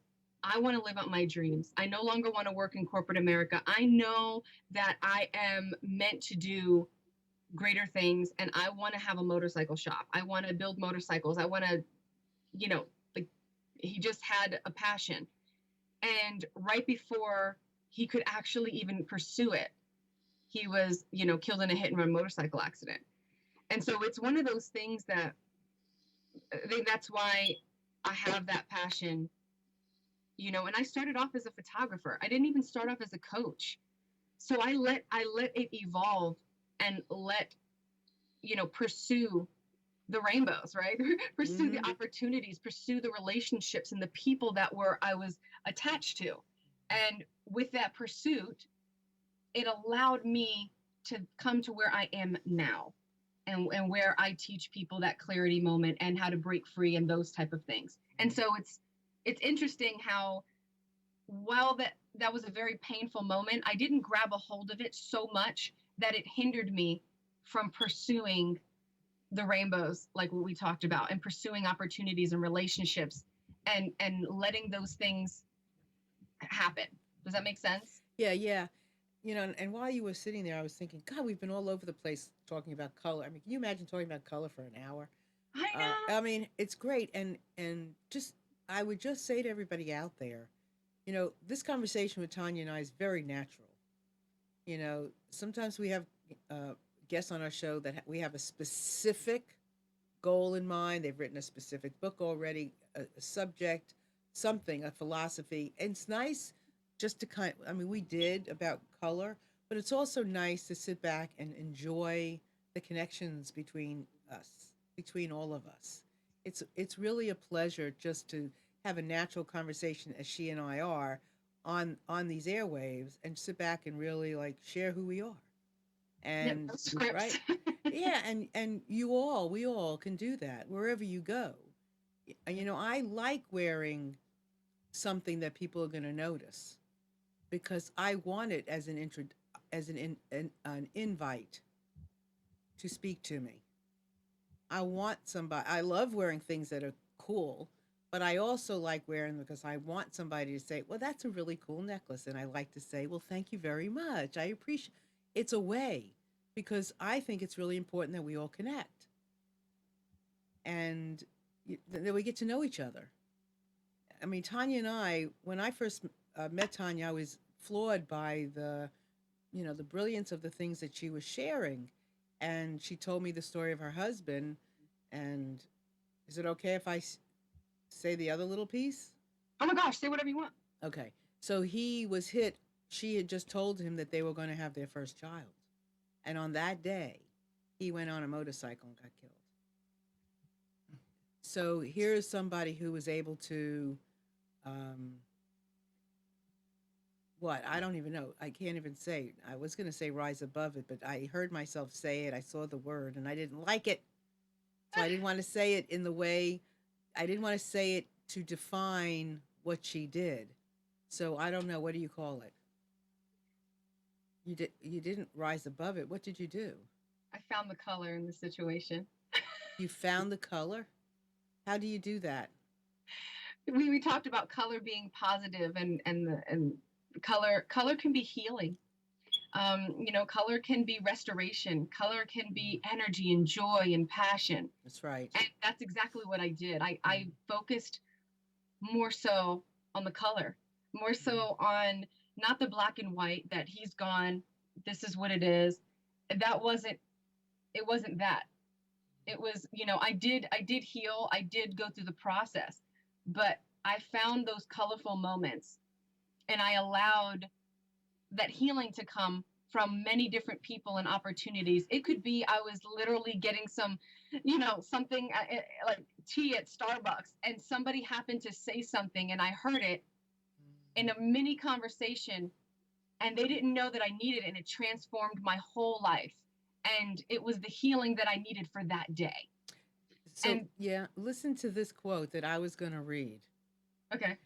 I want to live out my dreams. I no longer want to work in corporate America. I know that I am meant to do greater things, and I want to have a motorcycle shop. I want to build motorcycles. I want to, you know, like, he just had a passion. And right before he could actually even pursue it, he was, killed in a hit and run motorcycle accident. And so it's one of those things that I think that's why I have that passion, and I started off as a photographer. I didn't even start off as a coach. So I let it evolve and pursue the rainbows, right? Pursue the opportunities, pursue the relationships and the people that I was attached to. And with that pursuit, it allowed me to come to where I am now, and where I teach people that clarity moment and how to break free and those type of things. And so it's interesting how, while that was a very painful moment, I didn't grab a hold of it so much that it hindered me from pursuing the rainbows, like what we talked about, and pursuing opportunities and relationships, and letting those things happen. Does that make sense? Yeah, yeah. And while you were sitting there, I was thinking, God, we've been all over the place talking about color. I mean, can you imagine talking about color for an hour? I know. I mean, it's great, and just I would just say to everybody out there, this conversation with Tanya and I is very natural. Sometimes we have uh, guests on our show that we have a specific goal in mind. They've written a specific book already, a subject, something, a philosophy. And it's nice just to I mean, we did about color, but it's also nice to sit back and enjoy the connections between us, between all of us. It's really a pleasure just to have a natural conversation as she and I are on these airwaves, and sit back and really like share who we are. Yep, And no scripts. right, yeah, and we all can do that wherever you go. I like wearing something that people are going to notice, because I want it as an invite to speak to me. I want somebody. I love wearing things that are cool, but I also like wearing them because I want somebody to say, "Well, that's a really cool necklace," and I like to say, "Well, thank you very much. I appreciate." It's a way, because I think it's really important that we all connect, and that we get to know each other. I mean, Tanya and I, when I first met Tanya, I was floored by the brilliance of the things that she was sharing. And she told me the story of her husband. And is it okay if I say the other little piece? Oh my gosh, say whatever you want. Okay. So he was hit. She had just told him that they were going to have their first child. And on that day, he went on a motorcycle and got killed. So here's somebody who was able to, um, what? I don't even know. I can't even say. I was going to say rise above it, but I heard myself say it. I saw the word and I didn't like it. So I didn't want to say it in the way, I didn't want to say it to define what she did. So I don't know. What do you call it? You didn't rise above it. What did you do? I found the color in the situation. You found the color? How do you do that? We talked about color being positive, and color can be healing. Color can be restoration. Color can be energy and joy and passion. That's right. And that's exactly what I did. I focused more so on the color, more so on not the black and white that he's gone. This is what it is. That wasn't, it wasn't that. It was, I did heal. I did go through the process, but I found those colorful moments, and I allowed that healing to come from many different people and opportunities. It could be I was literally getting something like tea at Starbucks, and somebody happened to say something, and I heard it in a mini conversation, and they didn't know that I needed it, and it transformed my whole life. And it was the healing that I needed for that day. So, And yeah, listen to this quote that I was going to read. okay.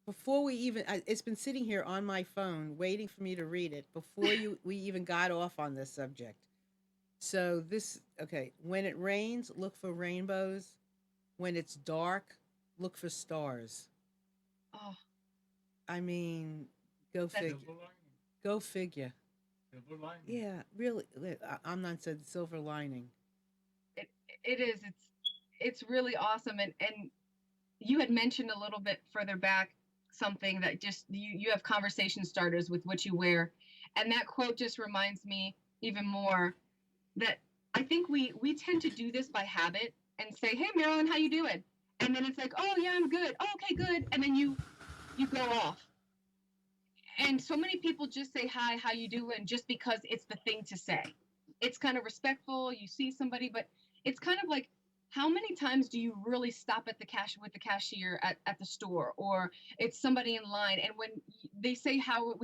Before we even, it's been sitting here on my phone waiting for me to read it before we even got off on this subject. So okay, when it rains, look for rainbows. When it's dark, look for stars. Oh, I mean, go that's figure. Silver lining. Go figure. Silver lining. Yeah, really. I'm not said silver lining. it. It is. It's really awesome. And you had mentioned a little bit further back something that just you have conversation starters with what you wear, and that quote just reminds me even more that I think we tend to do this by habit and say, "Hey, Marilyn, how you doing?" And then it's like, "Oh yeah, I'm good. Oh, okay, good." And then you go off. And so many people just say, "Hi, how you doing?" just because it's the thing to say. It's kind of respectful. You see somebody, but it's kind of like, how many times do you really stop at the cash with the cashier at the store, or it's somebody in line, and when they say how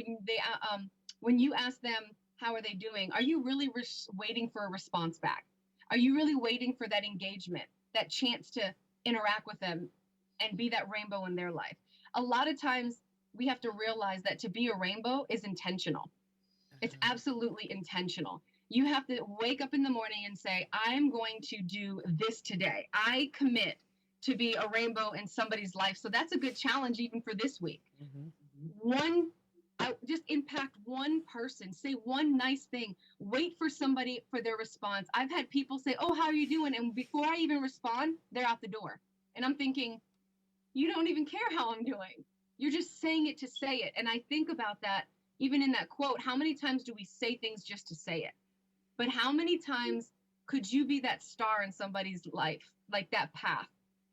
when you ask them how are they doing, are you really waiting for a response back? Are you really waiting for that engagement, that chance to interact with them and be that rainbow in their life? A lot of times we have to realize that to be a rainbow is intentional. It's Uh-huh. absolutely intentional. You have to wake up in the morning and say, I'm going to do this today. I commit to be a rainbow in somebody's life. So that's a good challenge even for this week. Hmm. One, just impact one person, say one nice thing, wait for somebody for their response. I've had people say, oh, how are you doing? And before I even respond, they're out the door. And I'm thinking, you don't even care how I'm doing. You're just saying it to say it. And I think about that even in that quote. How many times do we say things just to say it? But how many times could you be that star in somebody's life, like that path?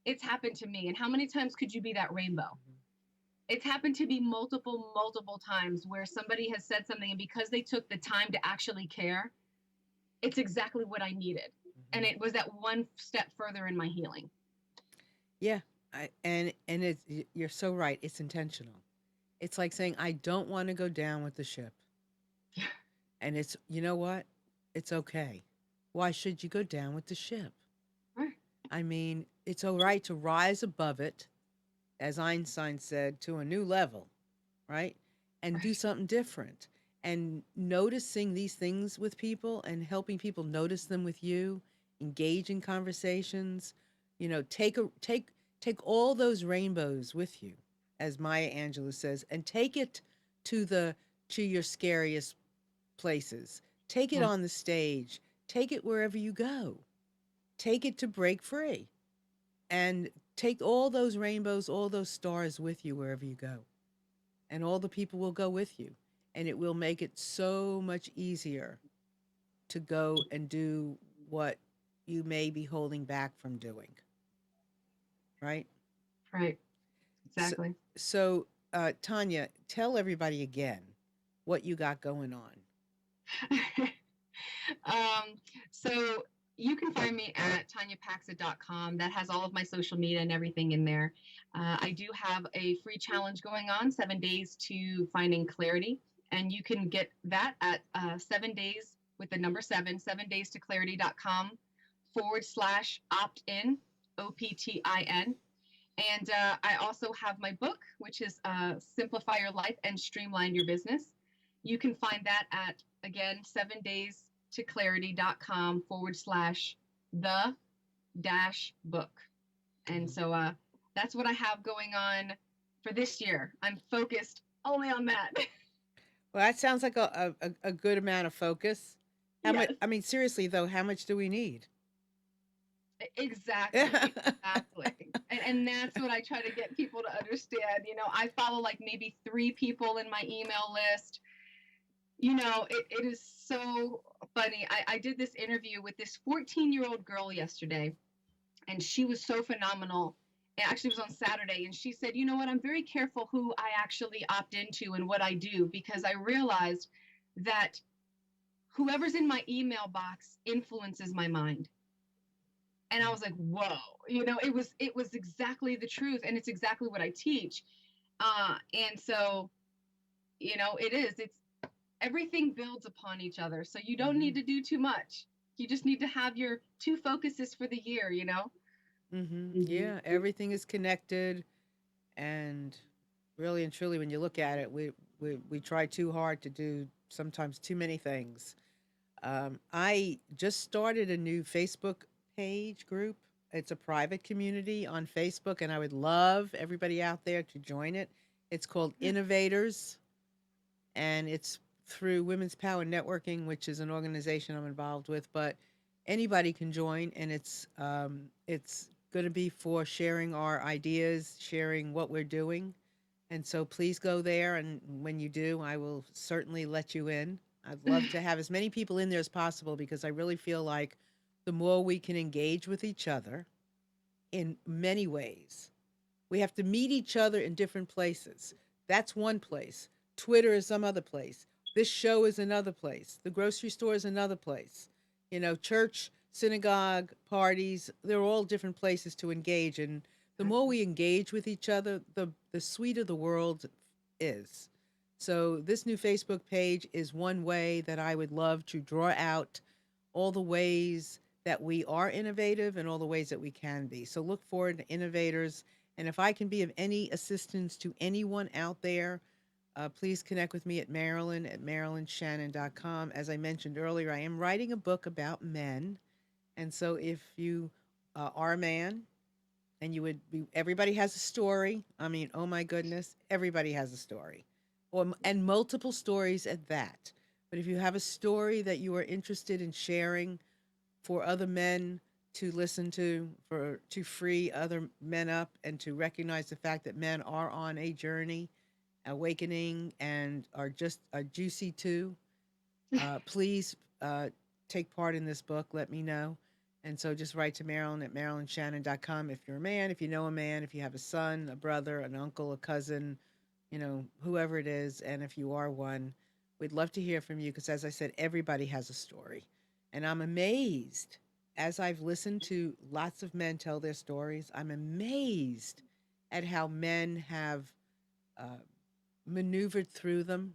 It's happened to me. And how many times could you be that rainbow? It's happened to me multiple times where somebody has said something, and because they took the time to actually care, it's exactly what I needed. And Hmm. it was that one step further in my healing. Yeah, and you're so right. It's intentional. It's like saying I don't want to go down with the ship, and it's you know what? It's okay. Why should you go down with the ship? Right. I mean, it's all right to rise above it, as Einstein said, to a new level, right? And do Right. something different. And noticing these things with people and helping people notice them with you, engage in conversations, take all those rainbows with you, as Maya Angelou says, and take it to the to your scariest places. Take it Yeah. on the stage. Take it wherever you go. Take it to break free and take all those rainbows, all those stars with you wherever you go. And all the people will go with you. And it will make it so much easier to go and do what you may be holding back from doing, right? Right. So, Exactly. so, Tanya, tell everybody again what you got going on. um, so you can find me at tanyapatxot.com. That has all of my social media and everything in there. I do have a free challenge going on, 7 days to finding clarity. And you can get that at 7 days with the number 7days to clarity.com/opt in, OPTIN. And I also have my book, which is Simplify Your Life and Streamline Your Business. You can find that at, again, 7days to clarity.com/the-book. And Mhm. so that's what I have going on for this year. I'm focused only on that. Well, that sounds like a good amount of focus. How much? Yes, I mean, seriously though, how much do we need? exactly. Exactly. And that's what I try to get people to understand. I follow like maybe 3 people in my email list. It is so funny. I did this interview with this 14-year-old girl yesterday, and she was so phenomenal. It actually was on Saturday, and she said, you know what, I'm very careful who I actually opt into and what I do, because I realized that whoever's in my email box influences my mind. And I was like, whoa, it was exactly the truth, and it's exactly what I teach. And so, it's everything builds upon each other. So you don't need Mhm. to do too much. You just need to have your 2 focuses for the year. Mhm. Mm-hmm. Yeah, everything is connected, and really and truly, when you look at it, we try too hard to do sometimes too many things. I just started a new Facebook page group. It's a private community on Facebook, and I would love everybody out there to join it. It's called Innovators, and it's through Women's Power Networking, which is an organization I'm involved with. But anybody can join, and it's going to be for sharing our ideas, sharing what we're doing. And so please go there, and when you do, I will certainly let you in. I'd love to have as many people in there as possible because I really feel like the more we can engage with each other in many ways, we have to meet each other in different places. That's one place. Twitter is some other place. This show is another place. The grocery store is another place. You know, church, synagogue, parties, they're all different places to engage. And the more we engage with each other, the sweeter the world is. So, this new Facebook page is one way that I would love to draw out all the ways that we are innovative and all the ways that we can be. So, look forward to innovators. And if I can be of any assistance to anyone out there, please connect with me at Marilyn at MarilynShannon.com. As I mentioned earlier, I am writing a book about men. And so if you are a man and you would be, everybody has a story. I mean, oh my goodness, everybody has a story, and multiple stories at that. But if you have a story that you are interested in sharing for other men to listen to, for to free other men up and to recognize the fact that men are on a journey, awakening, and are juicy too, please take part in this book. Let me know. And so just write to Marilyn at MarilynShannon.com if you're a man, if you know a man, if you have a son, a brother, an uncle, a cousin, you know, whoever it is. And if you are one, we'd love to hear from you because, as I said, everybody has a story. And I'm amazed as I've listened to lots of men tell their stories, I'm amazed at how men have uh, maneuvered through them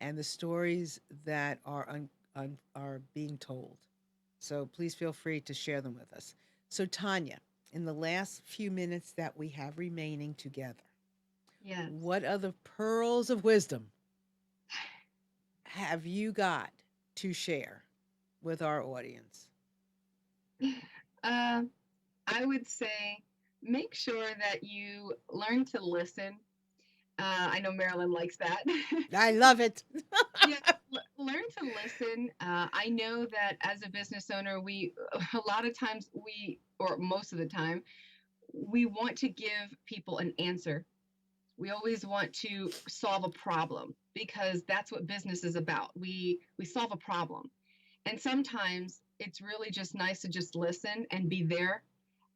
and the stories that are being told. So please feel free to share them with us. So, Tanya, in the last few minutes that we have remaining together, Yes. what other pearls of wisdom have you got to share with our audience? Uh, I would say make sure that you learn to listen. I know Marilyn likes that. I love it. Yeah, learn to listen. I know that as a business owner, we a lot of times or most of the time, we want to give people an answer. We always want to solve a problem because that's what business is about. We solve a problem. And sometimes it's really just nice to just listen and be there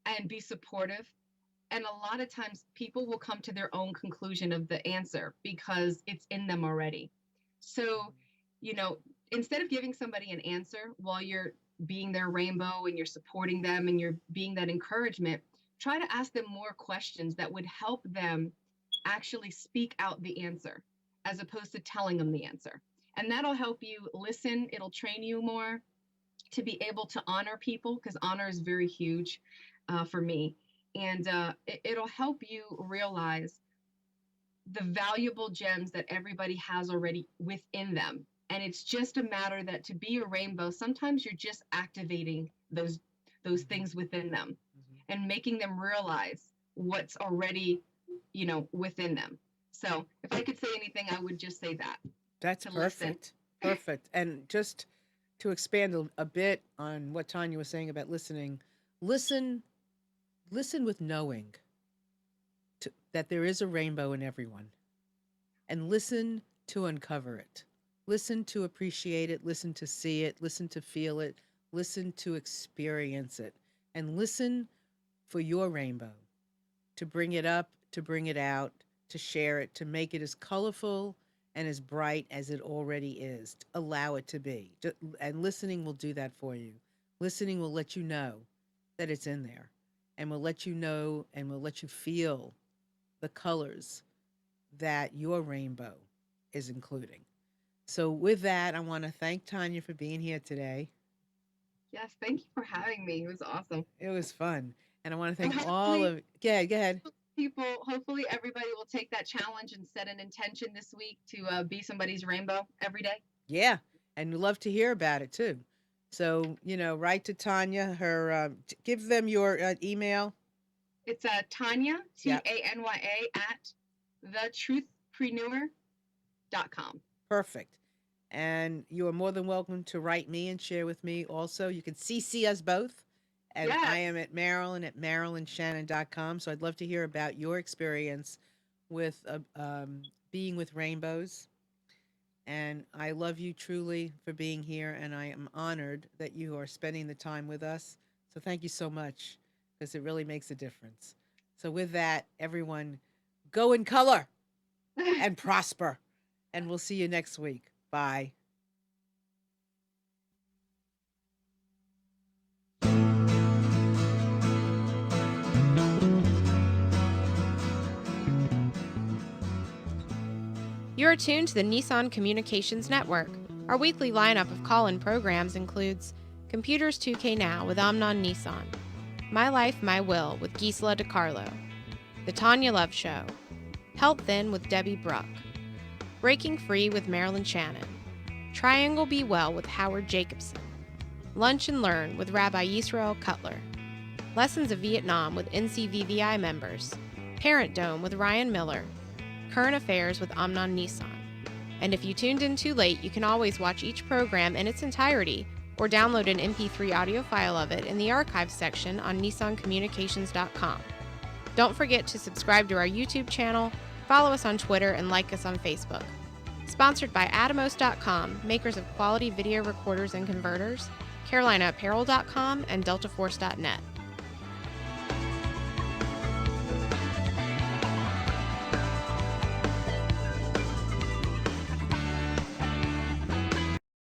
and be supportive. And a lot of times people will come to their own conclusion of the answer because it's in them already. So, you know, instead of giving somebody an answer while you're being their rainbow and you're supporting them and you're being that encouragement, try to ask them more questions that would help them actually speak out the answer as opposed to telling them the answer. And that'll help you listen, it'll train you more to be able to honor people because honor is very huge for me. And it'll help you realize the valuable gems that everybody has already within them. And it's just a matter that to be a rainbow, sometimes you're just activating those things within them and making them realize what's already, within them. So if I could say anything, I would just say that That's to listen. perfect. Perfect. And just to expand a bit on what Tanya was saying about listening, listen, listen with knowing that there is a rainbow in everyone, and listen to uncover it. Listen to appreciate it, listen to see it, listen to feel it, listen to experience it, and listen for your rainbow, to bring it up, to bring it out, to share it, to make it as colorful and as bright as it already is. Allow it to be. And listening will do that for you. Listening will let you know that it's in there, and will let you know and will let you feel the colors that your rainbow is including. So, with that, I want to thank Tanya for being here today. Yes, thank you for having me. It was awesome. It was fun. And I want to And thank all hopefully of, go ahead. hopefully everybody will take that challenge and set an intention this week to be somebody's rainbow every day. Yeah. and we'd love to hear about it too. So, write to Tanya, give them your email. It's Tanya, Yep. Tanya, at theTruthpreneneur.com. Perfect. And you are more than welcome to write me and share with me also. You can CC us both. And Yes. I am at Marilyn at MarilynShannon.com. So I'd love to hear about your experience with being with rainbows. And I love you truly for being here. And I am honored that you are spending the time with us. So thank you so much, because it really makes a difference. So with that, everyone, go in color and prosper. And we'll see you next week. Bye. You're tuned to the Nissan Communications Network. Our weekly lineup of call-in programs includes Computers 2K Now with Amnon Nissan, My Life, My Will with Gisela DiCarlo, The Tanya Love Show, Health In with Debbie Bruck, Breaking Free with Marilyn Shannon, Triangle Be Well with Howard Jacobson, Lunch and Learn with Rabbi Yisrael Cutler, Lessons of Vietnam with NCVVI members, Parent Dome with Ryan Miller, Current Affairs with Amnon Nissan. And if you tuned in too late, you can always watch each program in its entirety or download an MP3 audio file of it in the archives section on nissancommunications.com. Don't forget to subscribe to our YouTube channel, follow us on Twitter, and like us on Facebook. Sponsored by Atomos.com, makers of quality video recorders and converters, CarolinaApparel.com, and DeltaForce.net.